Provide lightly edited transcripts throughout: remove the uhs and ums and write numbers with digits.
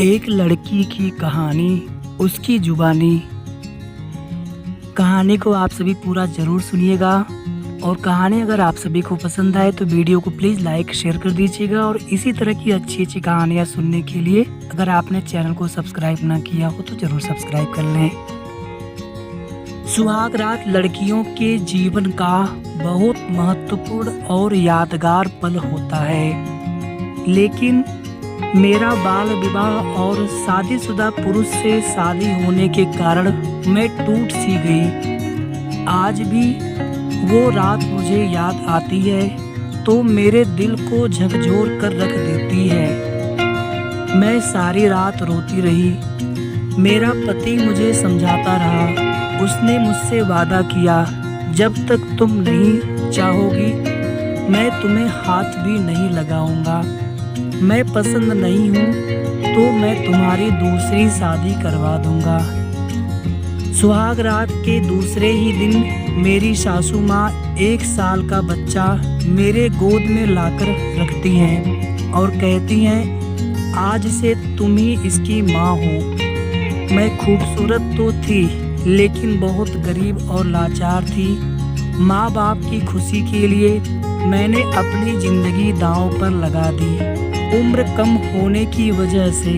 एक लड़की की कहानी, उसकी जुबानी। कहानी को आप सभी पूरा ज़रूर सुनिएगा और कहानी अगर आप सभी को पसंद आए तो वीडियो को प्लीज़ लाइक शेयर कर दीजिएगा। और इसी तरह की अच्छी अच्छी कहानियाँ सुनने के लिए अगर आपने चैनल को सब्सक्राइब ना किया हो तो ज़रूर सब्सक्राइब कर लें। सुहाग रात लड़कियों के जीवन का बहुत महत्वपूर्ण और यादगार पल होता है, लेकिन मेरा बाल विवाह और शादीशुदा पुरुष से शादी होने के कारण मैं टूट सी गई। आज भी वो रात मुझे याद आती है तो मेरे दिल को झकझोर कर रख देती है। मैं सारी रात रोती रही। मेरा पति मुझे समझाता रहा। उसने मुझसे वादा किया, जब तक तुम नहीं चाहोगी मैं तुम्हें हाथ भी नहीं लगाऊंगा। मैं पसंद नहीं हूँ तो मैं तुम्हारी दूसरी शादी करवा दूंगा। सुहाग रात के दूसरे ही दिन मेरी सासू माँ 1 साल का बच्चा मेरे गोद में लाकर रखती हैं और कहती हैं, आज से तुम ही इसकी माँ हो। मैं खूबसूरत तो थी लेकिन बहुत गरीब और लाचार थी। माँ बाप की खुशी के लिए मैंने अपनी ज़िंदगी दांव पर लगा दी। उम्र कम होने की वजह से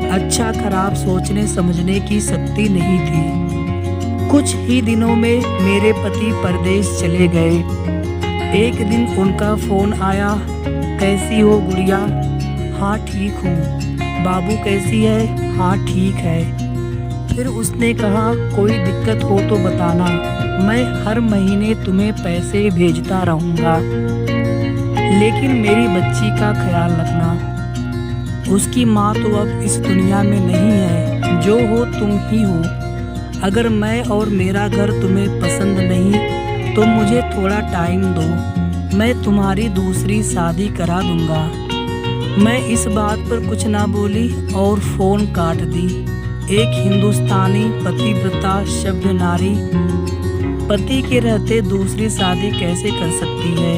अच्छा खराब सोचने समझने की शक्ति नहीं थी। कुछ ही दिनों में मेरे पति परदेश चले गए। एक दिन उनका फ़ोन आया, कैसी हो गुड़िया? हाँ ठीक हूँ। बाबू कैसी है? हाँ ठीक है। फिर उसने कहा, कोई दिक्कत हो तो बताना, मैं हर महीने तुम्हें पैसे भेजता रहूँगा, लेकिन मेरी बच्ची का ख्याल रखना। उसकी माँ तो अब इस दुनिया में नहीं है, जो हो तुम ही हो। अगर मैं और मेरा घर तुम्हें पसंद नहीं तो मुझे थोड़ा टाइम दो, मैं तुम्हारी दूसरी शादी करा दूंगा। मैं इस बात पर कुछ ना बोली और फ़ोन काट दी। एक हिंदुस्तानी पतिव्रता सभ्य नारी पति के रहते दूसरी शादी कैसे कर सकती है?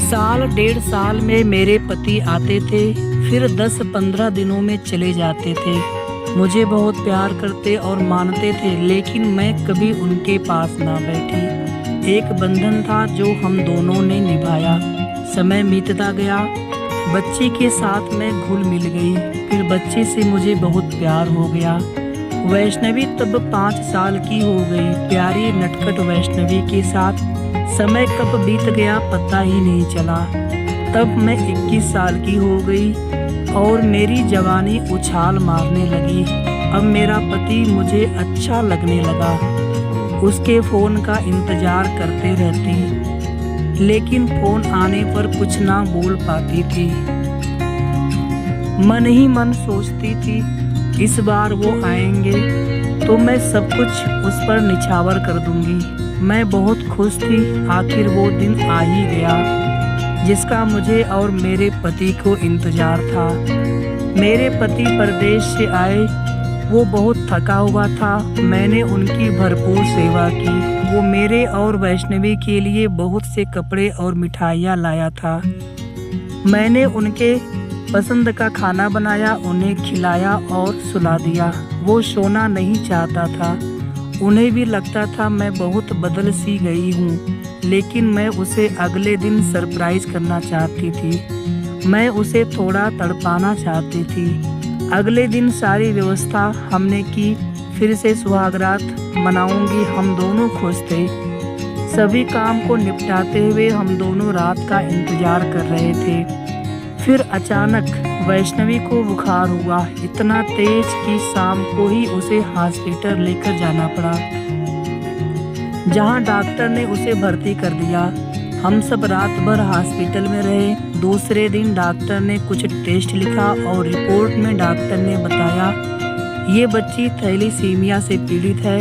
साल 1.5 साल में मेरे पति आते थे, फिर 10-15 दिनों में चले जाते थे। मुझे बहुत प्यार करते और मानते थे, लेकिन मैं कभी उनके पास ना बैठी। एक बंधन था जो हम दोनों ने निभाया। समय बीतता गया, बच्ची के साथ मैं घुल मिल गई। फिर बच्चे से मुझे बहुत प्यार हो गया। वैष्णवी तब 5 साल की हो गई। प्यारी नटखट वैष्णवी के साथ समय कब बीत गया पता ही नहीं चला। तब मैं 21 साल की हो गई और मेरी जवानी उछाल मारने लगी। अब मेरा पति मुझे अच्छा लगने लगा। उसके फ़ोन का इंतज़ार करते रहती, लेकिन फ़ोन आने पर कुछ ना बोल पाती थी। मन ही मन सोचती थी, इस बार वो आएंगे तो मैं सब कुछ उस पर निछावर कर दूंगी। मैं बहुत खुश थी। आखिर वो दिन आ ही गया जिसका मुझे और मेरे पति को इंतज़ार था। मेरे पति परदेश से आए। वो बहुत थका हुआ था। मैंने उनकी भरपूर सेवा की। वो मेरे और वैष्णवी के लिए बहुत से कपड़े और मिठाइयाँ लाया था। मैंने उनके पसंद का खाना बनाया, उन्हें खिलाया और सुला दिया। वो सोना नहीं चाहता था। उन्हें भी लगता था मैं बहुत बदल सी गई हूँ, लेकिन मैं उसे अगले दिन सरप्राइज़ करना चाहती थी। मैं उसे थोड़ा तड़पाना चाहती थी। अगले दिन सारी व्यवस्था हमने की। फिर से सुहाग रात मनाऊंगी। हम दोनों खुश थे। सभी काम को निपटाते हुए हम दोनों रात का इंतज़ार कर रहे थे। फिर अचानक वैष्णवी को बुखार हुआ, इतना तेज कि शाम को ही उसे हॉस्पिटल लेकर जाना पड़ा, जहां डॉक्टर ने उसे भर्ती कर दिया। हम सब रात भर हॉस्पिटल में रहे। दूसरे दिन डॉक्टर ने कुछ टेस्ट लिखा और रिपोर्ट में डॉक्टर ने बताया, ये बच्ची थैलीसीमिया से पीड़ित है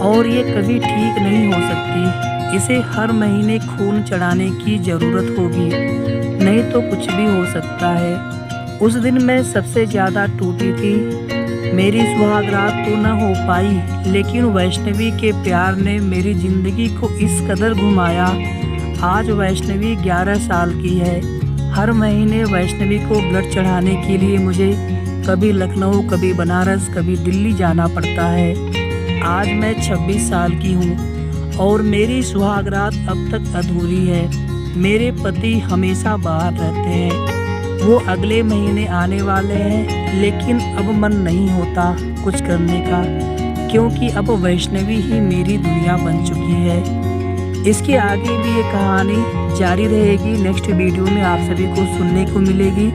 और ये कभी ठीक नहीं हो सकती। इसे हर महीने खून चढ़ाने की ज़रूरत होगी, नहीं तो कुछ भी हो सकता है। उस दिन मैं सबसे ज़्यादा टूटी थी। मेरी सुहाग रात तो न हो पाई, लेकिन वैष्णवी के प्यार ने मेरी ज़िंदगी को इस कदर घुमाया। आज वैष्णवी 11 साल की है। हर महीने वैष्णवी को ब्लड चढ़ाने के लिए मुझे कभी लखनऊ, कभी बनारस, कभी दिल्ली जाना पड़ता है। आज मैं 26 साल की हूँ और मेरी सुहाग रात अब तक अधूरी है। मेरे पति हमेशा बाहर रहते हैं, वो अगले महीने आने वाले हैं, लेकिन अब मन नहीं होता कुछ करने का, क्योंकि अब वैष्णवी ही मेरी दुनिया बन चुकी है। इसके आगे भी ये कहानी जारी रहेगी, नेक्स्ट वीडियो में आप सभी को सुनने को मिलेगी।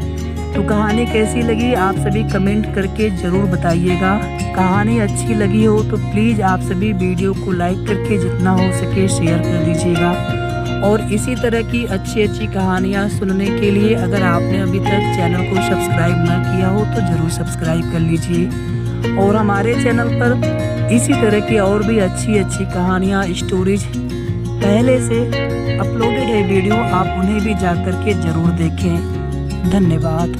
तो कहानी कैसी लगी आप सभी कमेंट करके ज़रूर बताइएगा। कहानी अच्छी लगी हो तो प्लीज़ आप सभी वीडियो को लाइक करके जितना हो सके शेयर कर दीजिएगा। और इसी तरह की अच्छी कहानियाँ सुनने के लिए अगर आपने अभी तक चैनल को सब्सक्राइब न किया हो तो ज़रूर सब्सक्राइब कर लीजिए। और हमारे चैनल पर इसी तरह की और भी अच्छी कहानियाँ, स्टोरीज पहले से अपलोडेड है वीडियो, आप उन्हें भी जा कर के ज़रूर देखें। धन्यवाद।